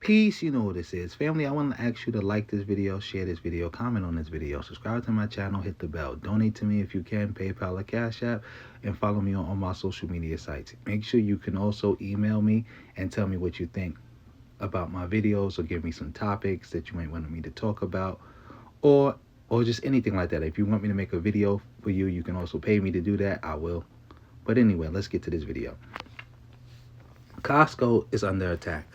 Peace, you know what this is. Family, I want to ask you to like this video, share this video, comment on this video, subscribe to my channel, hit the bell. Donate to me if you can, PayPal or Cash App, and follow me on all my social media sites. Make sure you can also email me and tell me what you think about my videos, or give me some topics that you might want me to talk about, or just anything like that. If you want me to make a video for you, you can also pay me to do that. I will. But anyway, let's get to this video. Costco is under attack.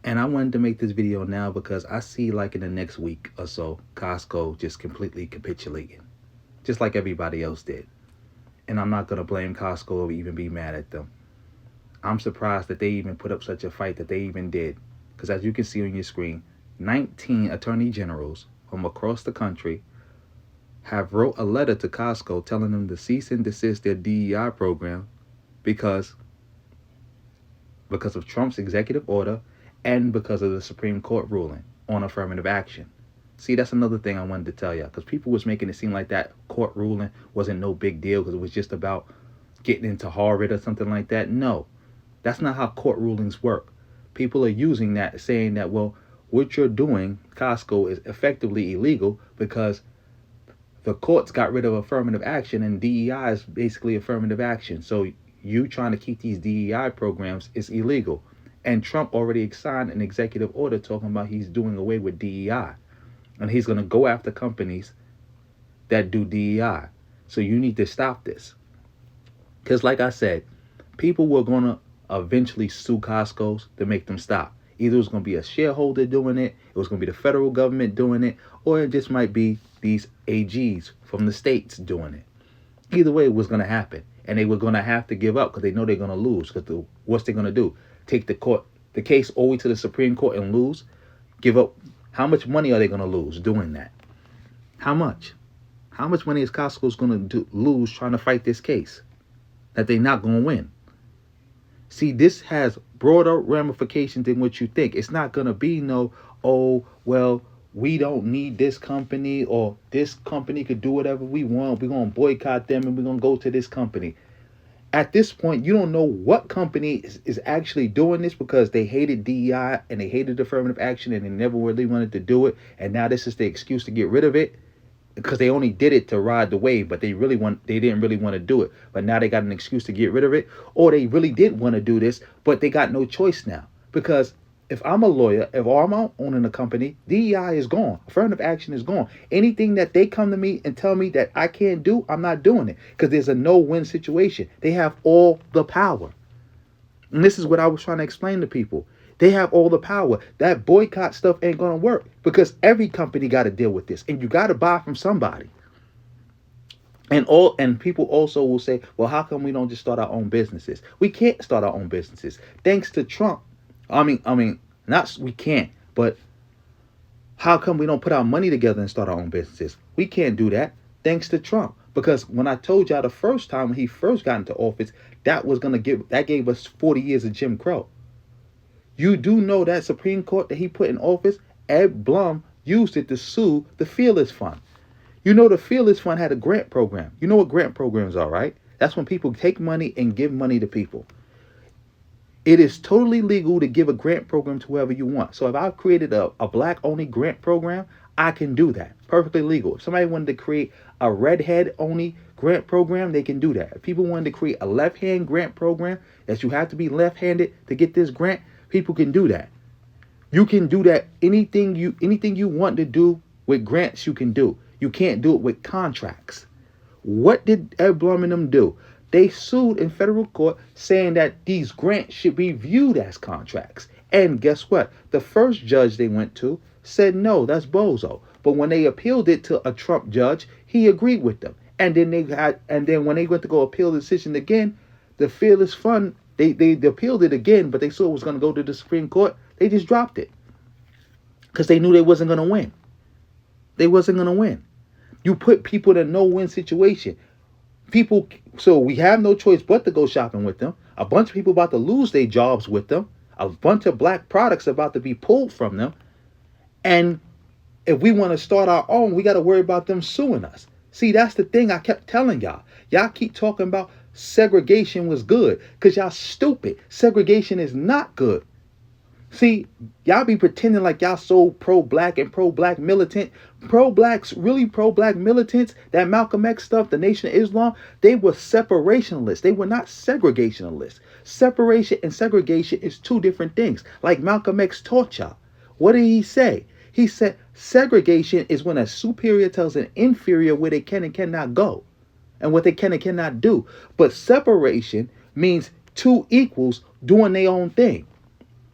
And I wanted to make this video now because I see, like, in the next week or so, Costco just completely capitulating, just like everybody else did. And I'm not going to blame Costco or even be mad at them. I'm surprised that they even put up such a fight that they even did. Because as you can see on your screen, 19 attorney generals from across the country have wrote a letter to Costco telling them to cease and desist their DEI program because of Trump's executive order and because of the Supreme Court ruling on affirmative action. See, that's another thing I wanted to tell you, because people was making it seem like that court ruling wasn't no big deal because it was just about getting into Harvard or something like that. No, that's not how court rulings work. People are using that, saying that, well, what you're doing, Costco, is effectively illegal because the courts got rid of affirmative action, and DEI is basically affirmative action. So you trying to keep these DEI programs is illegal. And Trump already signed an executive order talking about he's doing away with DEI. And he's going to go after companies that do DEI. So you need to stop this. Because like I said, people were going to eventually sue Costco's to make them stop. Either it was going to be a shareholder doing it, it was going to be the federal government doing it, or it just might be these AGs from the states doing it. Either way, it was going to happen. And they were going to have to give up because they know they're going to lose. Because what's they going to do? Take the case all the way to the Supreme Court and lose? Give up? How much money are they going to lose doing that? How much? How much money is Costco's going to lose trying to fight this case that they're not going to win? See, this has broader ramifications than what you think. It's not going to be no, oh, well, we don't need this company, or this company could do whatever we want. We're going to boycott them and we're going to go to this company. At this point, you don't know what company is actually doing this because they hated DEI and they hated affirmative action and they never really wanted to do it. And now this is the excuse to get rid of it because they only did it to ride the wave, but they didn't really want to do it. But now they got an excuse to get rid of it. Or they really did want to do this, but they got no choice now. Because if I'm a lawyer, if I'm owning a company, DEI is gone. Affirmative action is gone. Anything that they come to me and tell me that I can't do, I'm not doing it. Because there's a no-win situation. They have all the power. And this is what I was trying to explain to people. They have all the power. That boycott stuff ain't going to work. Because every company got to deal with this. And you got to buy from somebody. And people also will say, well, how come we don't just start our own businesses? We can't start our own businesses. Thanks to Trump. I mean, not we can't, but how come we don't put our money together and start our own businesses? We can't do that thanks to Trump. Because when I told y'all the first time when he first got into office, that gave us 40 years of Jim Crow. You do know that Supreme Court that he put in office, Ed Blum used it to sue the Fearless Fund. You know the Fearless Fund had a grant program. You know what grant programs are, right? That's when people take money and give money to people. It is totally legal to give a grant program to whoever you want. So if I've created a black-only grant program, I can do that. Perfectly legal. If somebody wanted to create a redhead-only grant program, they can do that. If people wanted to create a left-hand grant program that you have to be left-handed to get this grant, people can do that. You can do that. Anything you want to do with grants, you can do. You can't do it with contracts. What did Ed Blum and them do? They sued in federal court saying that these grants should be viewed as contracts. And guess what? The first judge they went to said, no, that's bozo. But when they appealed it to a Trump judge, he agreed with them. And then when they went to go appeal the decision again, the Fearless Fund, they appealed it again, but they saw it was going to go to the Supreme Court. They just dropped it because they knew they wasn't going to win. They wasn't going to win. You put people in a no-win situation. So we have no choice but to go shopping with them. A bunch of people about to lose their jobs with them. A bunch of black products about to be pulled from them. And if we want to start our own, we got to worry about them suing us. See, that's the thing I kept telling y'all. Y'all keep talking about segregation was good because y'all stupid. Segregation is not good. See, y'all be pretending like y'all so pro-black and pro-black militant. Pro-blacks, really pro-black militants, that Malcolm X stuff, the Nation of Islam, they were separationalists. They were not segregationalists. Separation and segregation is two different things. Like Malcolm X taught y'all. What did he say? He said segregation is when a superior tells an inferior where they can and cannot go and what they can and cannot do. But separation means two equals doing their own thing.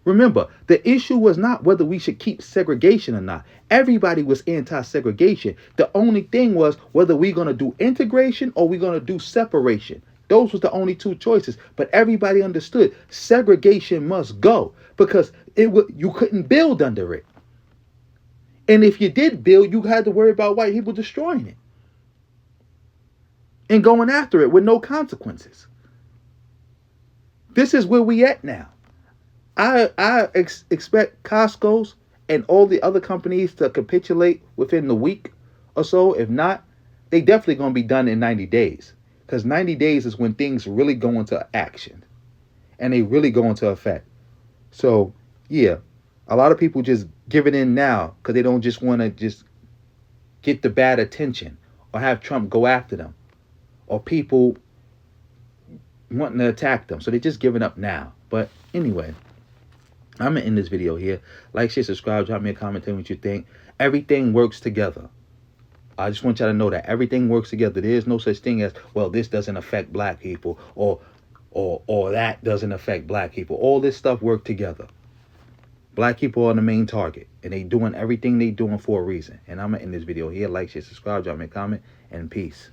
Remember, the issue was not whether we should keep segregation or not. Everybody was anti-segregation. The only thing was whether we're going to do integration or we're going to do separation. Those was the only two choices. But everybody understood segregation must go because you couldn't build under it. And if you did build, you had to worry about white people destroying it and going after it with no consequences. This is where we at now. I expect Costco's and all the other companies to capitulate within the week or so. If not, they definitely going to be done in 90 days. Because 90 days is when things really go into action. And they really go into effect. So, yeah. A lot of people just give it in now because they don't just want to just get the bad attention or have Trump go after them or people wanting to attack them. So they're just giving up now. But anyway, I'm going to end this video here. Like, share, subscribe, drop me a comment, tell me what you think. Everything works together. I just want y'all to know that everything works together. There is no such thing as, well, this doesn't affect black people or that doesn't affect black people. All this stuff works together. Black people are the main target, and they doing everything they doing for a reason. And I'm going to end this video here. Like, share, subscribe, drop me a comment, and peace.